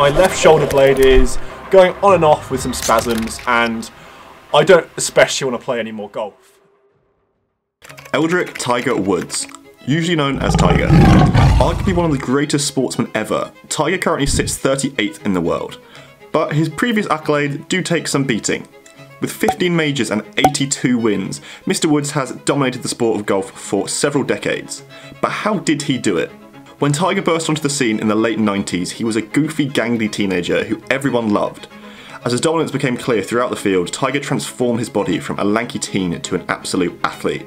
my left shoulder blade is going on and off with some spasms, and I don't especially want to play any more golf. Eldrick Tiger Woods, usually known as Tiger. Arguably one of the greatest sportsmen ever, Tiger currently sits 38th in the world. But his previous accolades do take some beating. With 15 majors and 82 wins, Mr. Woods has dominated the sport of golf for several decades. But how did he do it? When Tiger burst onto the scene in the late 90s, he was a goofy, gangly teenager who everyone loved. As his dominance became clear throughout the field, Tiger transformed his body from a lanky teen to an absolute athlete.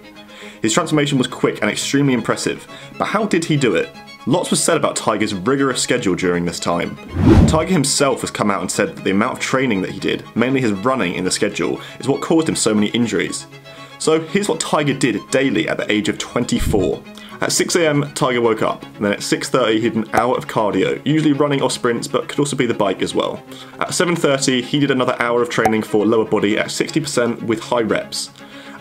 His transformation was quick and extremely impressive, but how did he do it? Lots was said about Tiger's rigorous schedule during this time. Tiger himself has come out and said that the amount of training that he did, mainly his running in the schedule, is what caused him so many injuries. So here's what Tiger did daily at the age of 24. At 6 AM, Tiger woke up, and then at 6:30 he did an hour of cardio, usually running or sprints, but could also be the bike as well. At 7:30 he did another hour of training for lower body at 60% with high reps.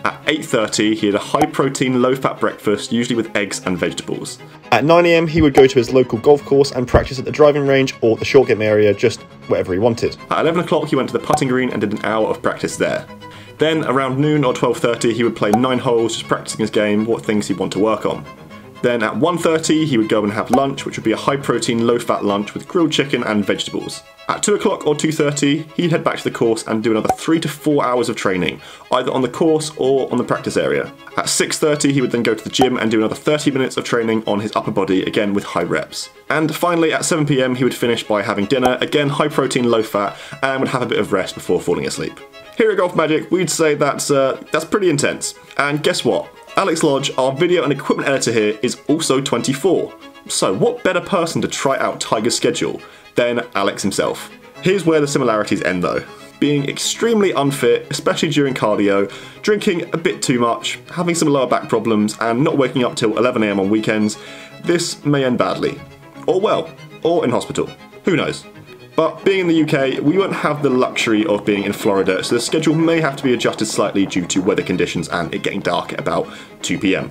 At 8:30 he had a high protein, low fat breakfast, usually with eggs and vegetables. At 9 AM he would go to his local golf course and practice at the driving range or the short game area, just wherever he wanted. At 11 o'clock he went to the putting green and did an hour of practice there. Then around noon or 12:30 he would play 9 holes, just practicing his game, what things he'd want to work on. Then at 1:30 he would go and have lunch, which would be a high protein, low fat lunch with grilled chicken and vegetables. At 2 o'clock or 2:30 he'd head back to the course and do another 3 to 4 hours of training, either on the course or on the practice area. At 6:30 he would then go to the gym and do another 30 minutes of training on his upper body, again with high reps. And finally at 7 PM he would finish by having dinner, again high protein, low fat, and would have a bit of rest before falling asleep. Here at Golf Magic we'd say that's pretty intense. And guess what? Alex Lodge, our video and equipment editor here, is also 24. So what better person to try out Tiger's schedule than Alex himself? Here's where the similarities end though. Being extremely unfit, especially during cardio, drinking a bit too much, having some lower back problems, and not waking up till 11 AM on weekends, this may end badly. Or well, or in hospital. Who knows? But being in the UK, we won't have the luxury of being in Florida, so the schedule may have to be adjusted slightly due to weather conditions and it getting dark at about 2 PM.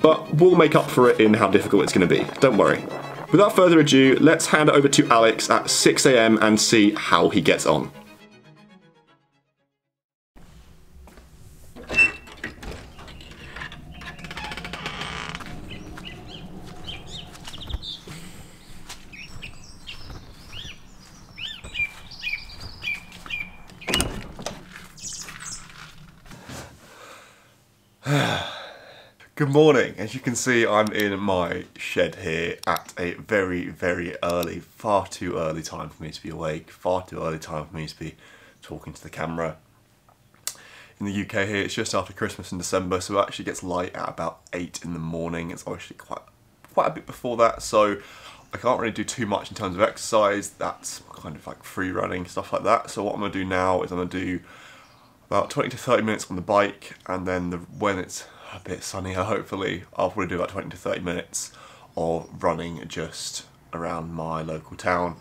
But we'll make up for it in how difficult it's going to be, don't worry. Without further ado, let's hand it over to Alex at 6 AM and see how he gets on. Good morning. As you can see, I'm in my shed here at a very, very early, far too early time for me to be awake, far too early time for me to be talking to the camera. In the UK here, it's just after Christmas in December, so it actually gets light at about 8 in the morning. It's actually quite a bit before that, so I can't really do too much in terms of exercise. That's kind of like free running, stuff like that. So what I'm going to do now is I'm going to do about 20 to 30 minutes on the bike, and then when it's a bit sunnier, hopefully, I'll probably do about 20 to 30 minutes of running just around my local town.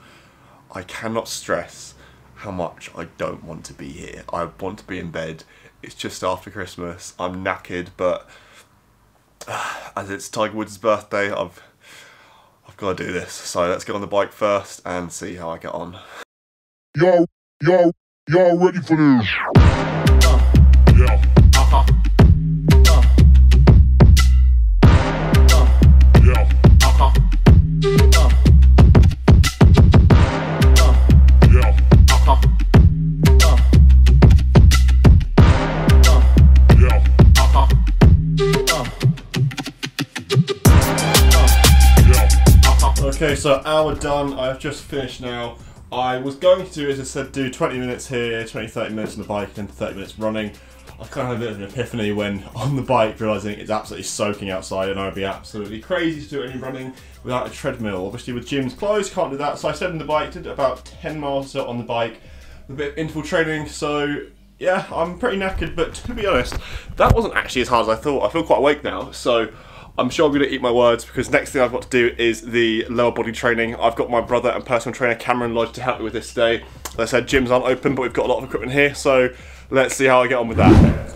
I cannot stress how much I don't want to be here. I want to be in bed. It's just after Christmas. I'm knackered, but as it's Tiger Woods' birthday, I've got to do this. So let's get on the bike first and see how I get on. Y'all ready for this? Yeah. Okay, so hour done. I've just finished now. I was going to, as I said, do 20 minutes here, 20-30 minutes on the bike, and 30 minutes running. I kind of had a bit of an epiphany when on the bike, realising it's absolutely soaking outside and I'd be absolutely crazy to do any running without a treadmill. Obviously with gym's closed, can't do that, so I stayed on the bike, did about 10 miles or so on the bike, with a bit of interval training, so yeah, I'm pretty knackered, but to be honest, that wasn't actually as hard as I thought. I feel quite awake now, so I'm sure I'm going to eat my words, because next thing I've got to do is the lower body training. I've got my brother and personal trainer Cameron Lodge to help me with this today. As I said, gyms aren't open, but we've got a lot of equipment here, so let's see how I get on with that.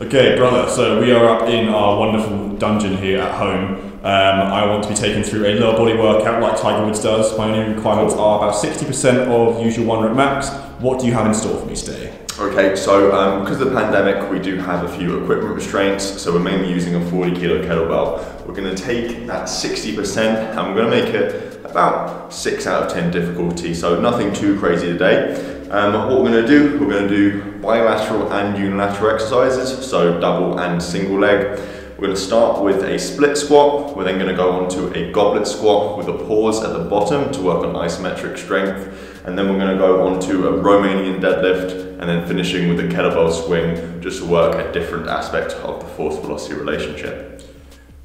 Okay, brother, so we are up in our wonderful dungeon here at home. I want to be taken through a lower body workout like Tiger Woods does. My only requirements are about 60% of usual 1 rep max. What do you have in store for me today? Okay, so because of the pandemic, we do have a few equipment restraints, so we're mainly using a 40 kilo kettlebell. We're going to take that 60% and we're going to make it about 6 out of 10 difficulty, so nothing too crazy today. What we're going to do, we're going to do bilateral and unilateral exercises, so double and single leg. We're going to start with a split squat. We're then going to go on to a goblet squat with a pause at the bottom to work on isometric strength. And then we're going to go on to a Romanian deadlift and then finishing with a kettlebell swing just to work a different aspect of the force velocity relationship.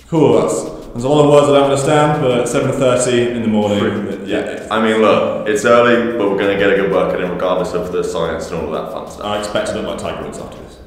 Cool, there's a lot of words I don't understand, but 7:30 in the morning. Yeah, I mean look, it's early, but we're going to get a good workout in regardless of the science and all of that fun stuff. I expect to look like Tiger Woods after this.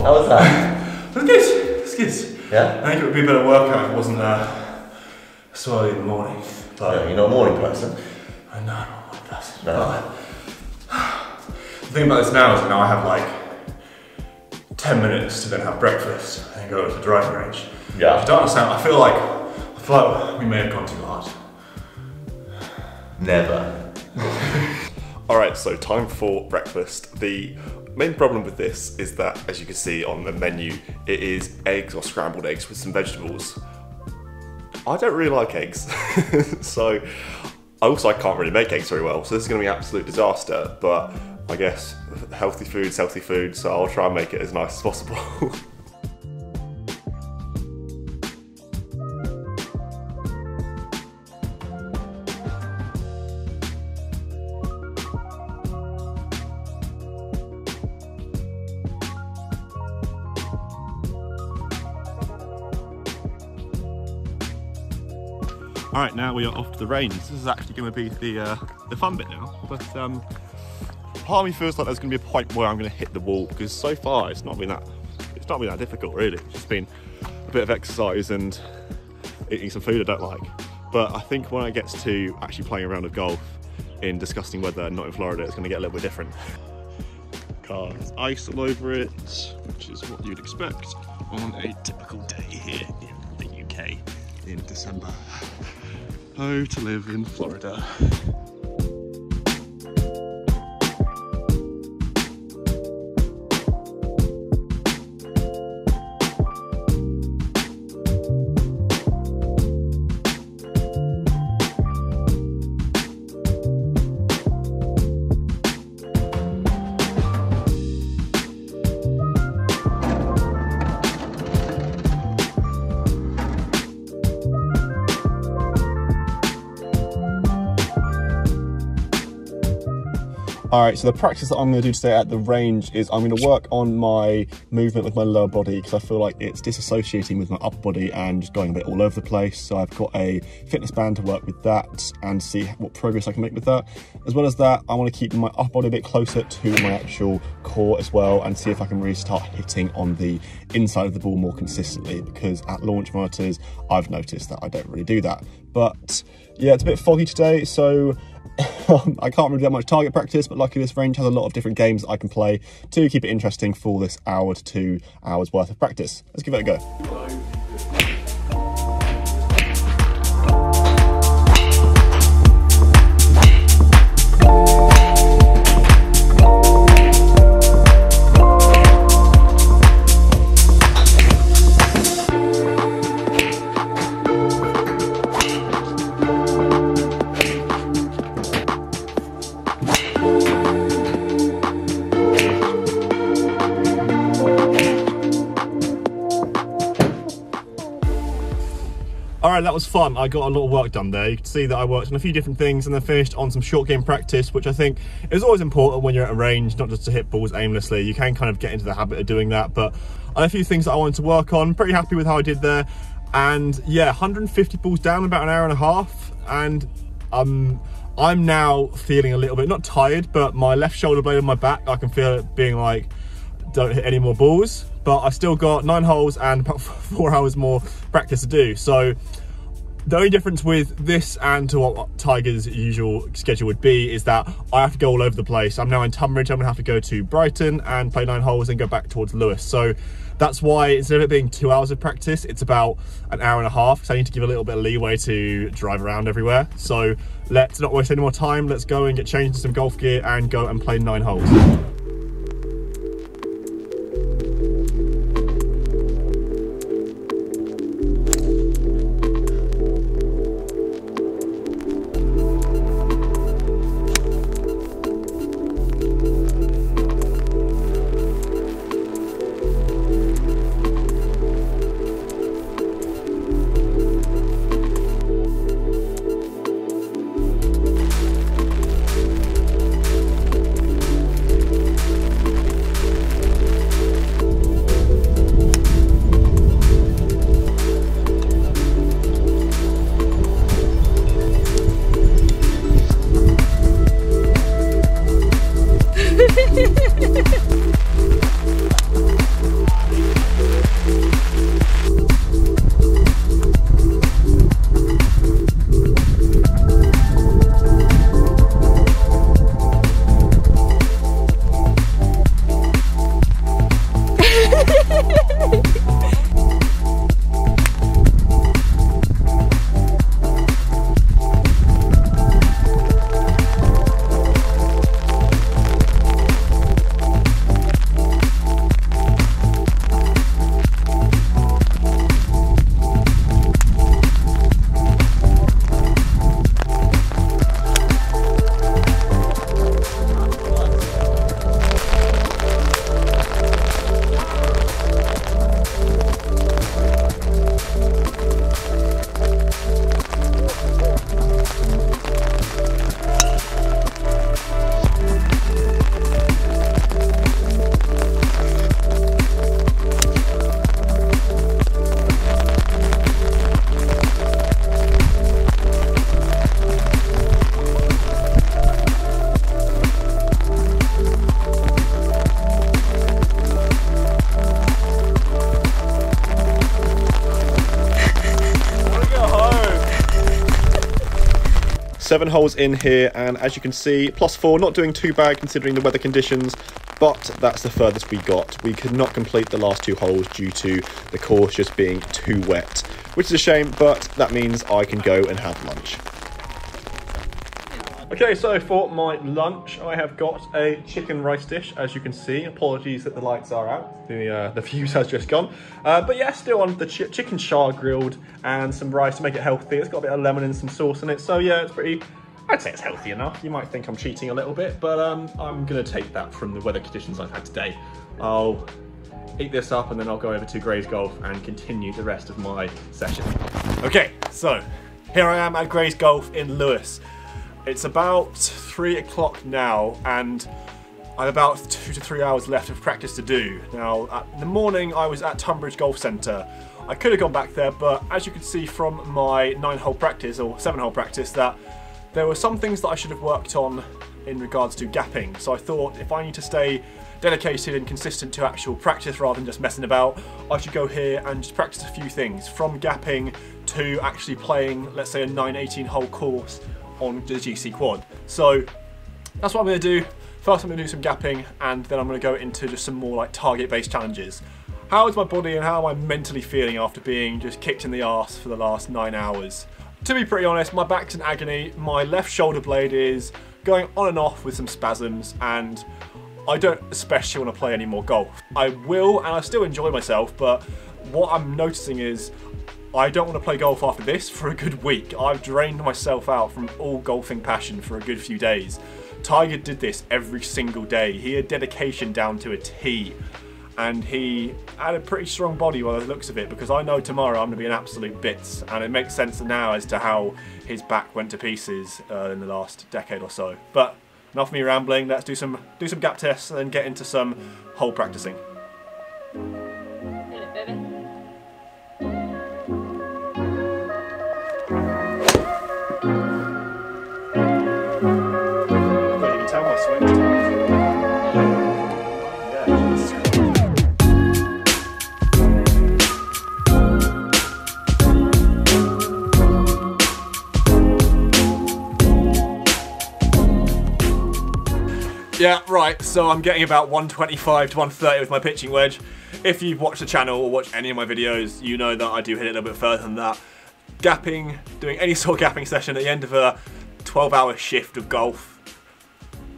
How was that? It was good, it was good. Yeah? I think it would be a better workout if it wasn't so early in the morning. But Yeah, you're not a morning person. I know, I'm not a morning person. No. The thing about this now is that now I have like 10 minutes to then have breakfast and go to the driving range. Yeah. I don't understand, I feel like we may have gone too hard. Never. Alright, so time for breakfast. The main problem with this is that, as you can see on the menu, it is eggs or scrambled eggs with some vegetables. I don't really like eggs, so I can't really make eggs very well, so this is going to be an absolute disaster, but I guess healthy food's healthy food, so I'll try and make it as nice as possible. Alright, now we are off to the range. This is actually going to be the fun bit now, but Part of me feels like there's going to be a point where I'm going to hit the wall, because so far it's not been that difficult really. It's just been a bit of exercise and eating some food I don't like. But I think when it gets to actually playing a round of golf in disgusting weather, not in Florida, it's going to get a little bit different. Car has ice all over it, which is what you'd expect on a typical day here in the UK in December. Oh, to live in Florida. Alright, so the practice that I'm going to do today at the range is I'm going to work on my movement with my lower body because I feel like it's disassociating with my upper body and just going a bit all over the place. So I've got a fitness band to work with that and see what progress I can make with that. As well as that, I want to keep my upper body a bit closer to my actual core as well and see if I can really start hitting on the inside of the ball more consistently, because at launch monitors, I've noticed that I don't really do that. But yeah, it's a bit foggy today, so I can't really do that much target practice, but luckily this range has a lot of different games that I can play to keep it interesting for this hour to 2 hours worth of practice. Let's give it a go. Friday, that was fun. I got a lot of work done there. You can see that I worked on a few different things and then finished on some short game practice, which I think is always important when you're at a range, not just to hit balls aimlessly. You can kind of get into the habit of doing that, but I had a few things that I wanted to work on. Pretty happy with how I did there. And yeah, 150 balls down, about an hour and a half. And I'm now feeling a little bit, not tired, but my left shoulder blade on my back, I can feel it being like, don't hit any more balls. But I still got 9 holes and about 4 hours more practice to do. So the only difference with this and to what Tiger's usual schedule would be is that I have to go all over the place. I'm now in Tunbridge. I'm gonna have to go to Brighton and play 9 holes and go back towards Lewes. So that's why instead of it being 2 hours of practice, it's about an hour and a half, because I need to give a little bit of leeway to drive around everywhere. So let's not waste any more time. Let's go and get changed into some golf gear and go and play 9 holes. Seven holes in here, and as you can see, +4, not doing too bad considering the weather conditions, but that's the furthest we got. We could not complete the last 2 holes due to the course just being too wet, which is a shame, but that means I can go and have lunch. Okay, so for my lunch, I have got a chicken rice dish, as you can see. Apologies that the lights are out. The fuse has just gone. But yeah, still on the chicken char grilled and some rice to make it healthy. It's got a bit of lemon and some sauce in it. So yeah, it's pretty, I'd say it's healthy enough. You might think I'm cheating a little bit, but I'm gonna take that from the weather conditions I've had today. I'll eat this up and then I'll go over to Grays Golf and continue the rest of my session. Okay, so here I am at Grays Golf in Lewes. It's about 3 o'clock now, and I have about 2 to 3 hours left of practice to do. Now, in the morning, I was at Tunbridge Golf Centre. I could have gone back there, but as you can see from my 9-hole practice, or 7-hole practice, that there were some things that I should have worked on in regards to gapping. So I thought if I need to stay dedicated and consistent to actual practice rather than just messing about, I should go here and just practice a few things, from gapping to actually playing, let's say, a 9-18 hole course on the GC Quad. So that's what I'm going to do. First I'm going to do some gapping, and then I'm going to go into just some more like target based challenges. How is my body and how am I mentally feeling after being just kicked in the arse for the last 9 hours? To be pretty honest, my back's in agony, my left shoulder blade is going on and off with some spasms, and I don't especially want to play any more golf. I will, and I still enjoy myself, but what I'm noticing is I don't want to play golf after this for a good week. I've drained myself out from all golfing passion for a good few days. Tiger did this every single day. He had dedication down to a T. and he had a pretty strong body by the looks of it, because I know tomorrow I'm going to be an absolute bits, and it makes sense now as to how his back went to pieces in the last decade or so. But enough of me rambling, let's do some gap tests and then get into some hold practicing. Hit it, baby. Well, you can tell my swing's yeah, Jesus Christ. Yeah, right, so I'm getting about 125 to 130 with my pitching wedge. If you've watched the channel or watched any of my videos, you know that I do hit it a little bit further than that. Gapping, doing any sort of gapping session at the end of a 12-hour shift of golf,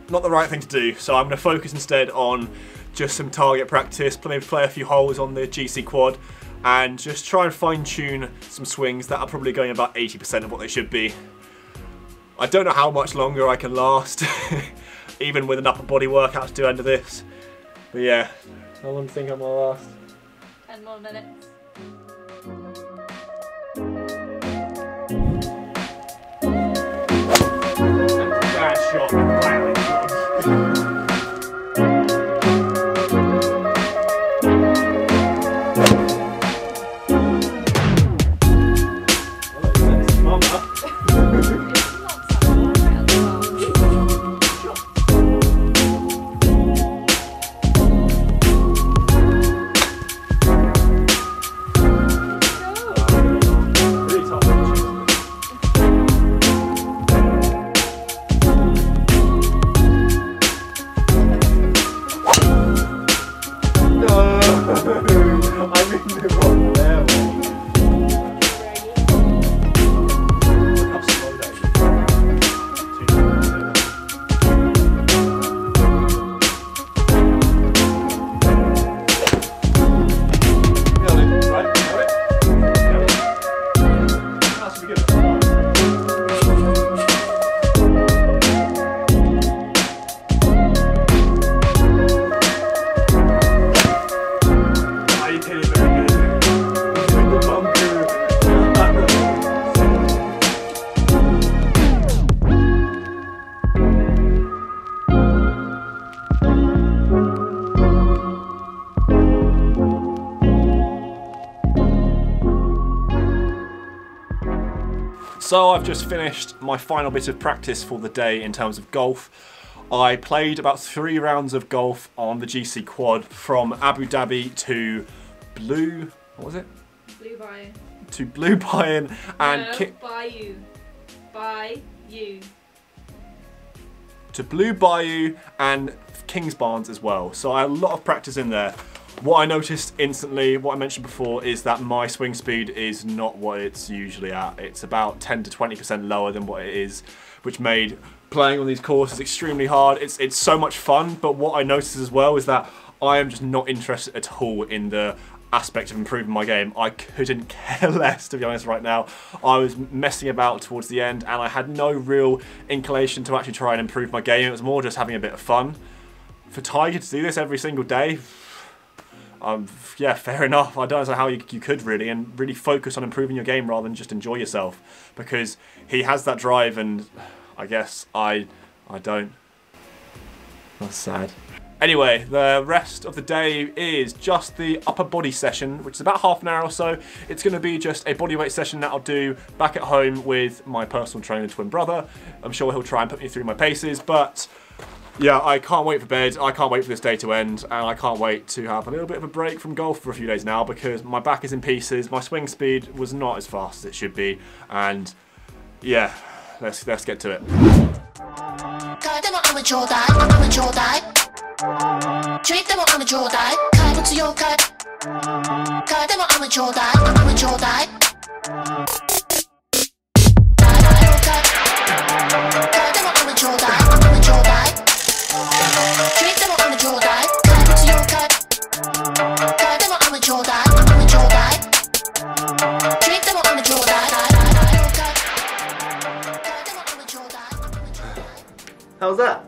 not the right thing to do, so I'm going to focus instead on just some target practice, maybe play a few holes on the GC quad, and just try and fine-tune some swings that are probably going about 80% of what they should be. I don't know how much longer I can last, even with an upper body workout to do end of this. But yeah, how long do you think I'm gonna last? 10 more minutes. Bad shot. Wow. So I've just finished my final bit of practice for the day in terms of golf. I played about 3 rounds of golf on the GC quad from Abu Dhabi to Blue, what was it? Blue Bayou. To Blue Bayou and No, Bayou. Bayou. To Blue Bayou and Kingsbarns as well. So I had a lot of practice in there. What I noticed instantly, what I mentioned before, is that my swing speed is not what it's usually at. It's about 10 to 20% lower than what it is, which made playing on these courses extremely hard. It's so much fun, but what I noticed as well is that I am just not interested at all in the aspect of improving my game. I couldn't care less, to be honest, right now. I was messing about towards the end, and I had no real inclination to actually try and improve my game. It was more just having a bit of fun. For Tiger to do this every single day, yeah, fair enough. I don't know how you could really, and really focus on improving your game rather than just enjoy yourself, because he has that drive and I guess I don't. That's sad. Anyway, the rest of the day is just the upper body session, which is about half an hour or so. It's going to be just a bodyweight session that I'll do back at home with my personal trainer twin brother. I'm sure he'll try and put me through my paces, but yeah, I can't wait for bed, I can't wait for this day to end, and I can't wait to have a little bit of a break from golf for a few days now, because my back is in pieces, my swing speed was not as fast as it should be, and yeah, let's get to it. How's that?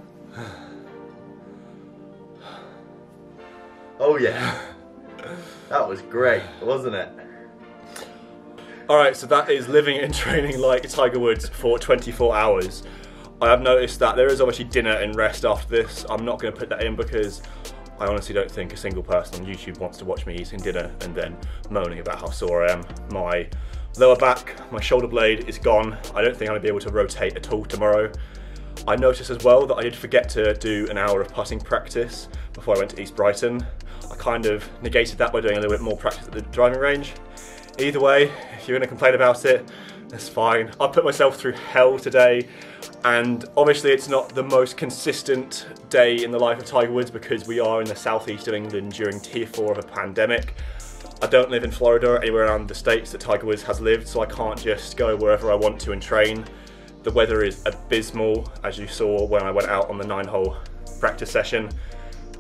Oh yeah. That was great, wasn't it? Alright, so that is living and training like Tiger Woods for 24 hours. I have noticed that there is obviously dinner and rest after this. I'm not going to put that in because I honestly don't think a single person on YouTube wants to watch me eating dinner and then moaning about how sore I am. My lower back, my shoulder blade is gone. I don't think I'm going to be able to rotate at all tomorrow. I noticed as well that I did forget to do an hour of putting practice before I went to East Brighton. I kind of negated that by doing a little bit more practice at the driving range. Either way, if you're going to complain about it, that's fine. I put myself through hell today, and obviously it's not the most consistent day in the life of Tiger Woods because we are in the southeast of England during tier 4 of a pandemic. I don't live in Florida or anywhere around the states that Tiger Woods has lived, so I can't just go wherever I want to and train. The weather is abysmal, as you saw when I went out on the 9-hole practice session.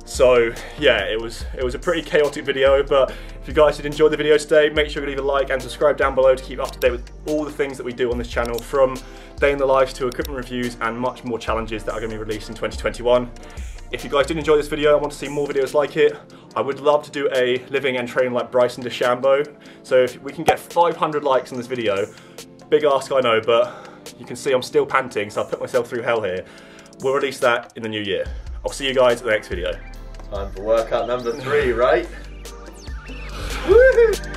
So yeah, it was a pretty chaotic video, but if you guys did enjoy the video today, make sure you leave a like and subscribe down below to keep up to date with all the things that we do on this channel, from day in the lives to equipment reviews and much more challenges that are going to be released in 2021. If you guys did enjoy this video and want to see more videos like it, I would love to do a living and training like Bryson DeChambeau. So if we can get 500 likes on this video, big ask I know, but you can see I'm still panting, so I'll put myself through hell here. We'll release that in the new year. I'll see you guys in the next video. Time for workout number 3, right? Woohoo!